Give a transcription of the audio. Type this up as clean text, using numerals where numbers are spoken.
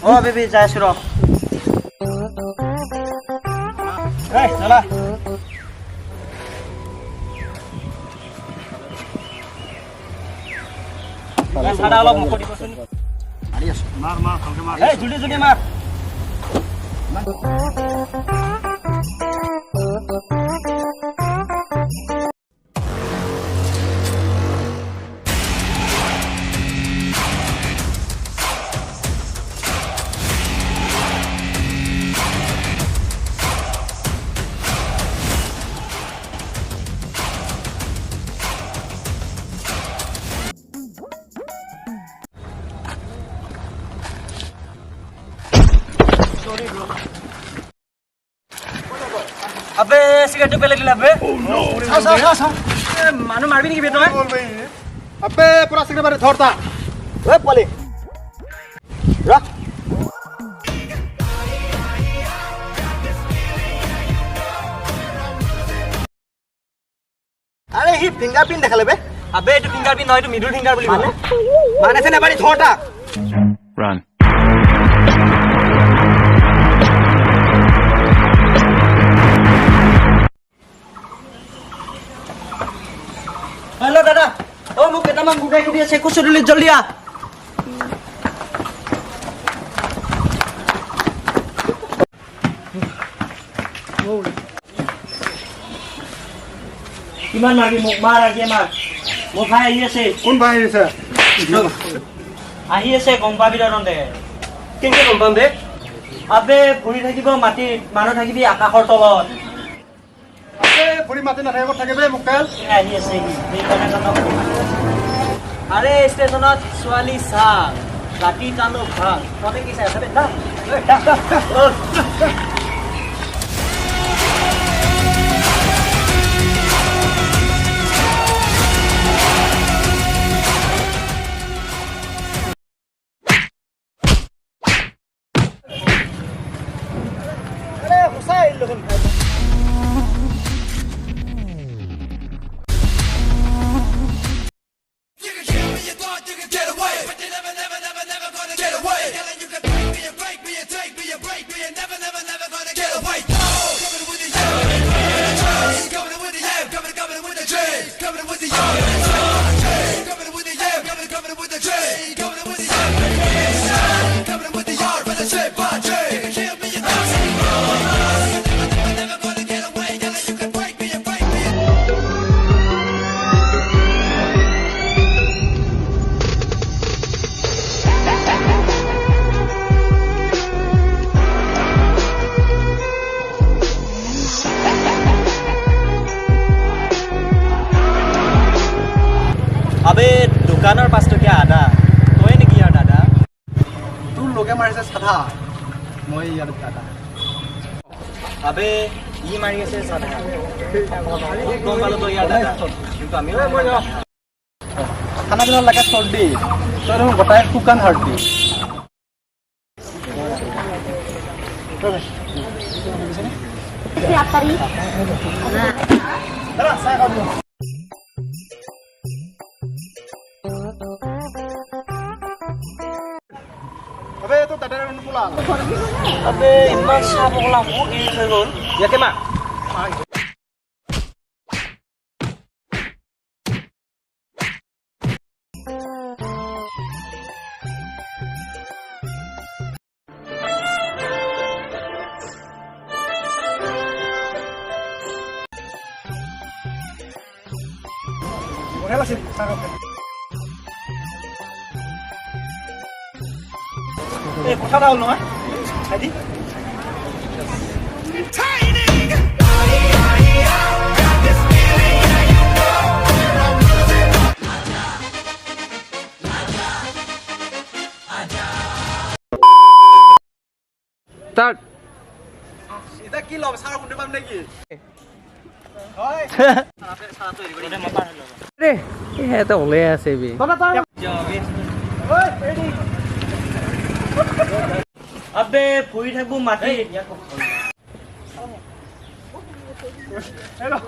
ও baby যাই আছো ৰ এই চলা সাদা অলপ মুখ দিবচোন মাৰি আছো মাৰ ভালকে মাৰ এই জুলি জুলি মাৰ अबे सिगरेट पे लग अबे मानु मारबी नेकी बे तय अबे पूरा सिगरेट मारे धरता ओए पले रख अरे ही फिंगरप्रिंट देखाले बे अबे एटु फिंगरप्रिंट নহয় এটু মিডল ফিঙ্গার বলি মানে মানেছে না বাড়ি ধরতা Run. हेलो दादा ओ मुझे केटामान गुगाई खुदी আছে কুচুরলি জলদি আ কিমান মারবি মুখ মার আগে মার মো ভাই আহি আছে কোন ভাই আছে আহি আছে গম পাবি দৰন্তে কেনকে গম পাম বে আবে ভৰি থাকিব মাটি মানুহ থাকিবি আকাশৰ তলত अबे पूरी माते ना रहेगा থাকে বে মুকেল আহি আছে এই আরে স্টেশনত সোয়ালি সা গাটি কানো ভাগ ততে কি চাই আছে দা अरे हुसैन लोगन अबे दुकानर 5 टकिया आदा तोय नेकी यार दादा तू लोगे मारिছে সাধা মই ইয়াৰ দাদা अबे ই মারি আছে সাদা গম পালো তো ইয়ার দাদা কিন্তু আমি খানা দিন লাগে সর্দি তোর গোটাই শুকান হাড়দি দাদা চাই খাব अबे तो दादा नु पुला अबे इमान साप गला मो इ थय गल याके मा Oke sih, sangat. কথা এটা হ'ল নহয় আদি Start. এটা কি লব সারা কোনটো পাম নেকি হয় সারা তৈরি কৰি দে মপা হলো ৰে এটা ওলে আছে বি ওই ৰেডি আবে ফুৰি থাকবো মাটি Hello.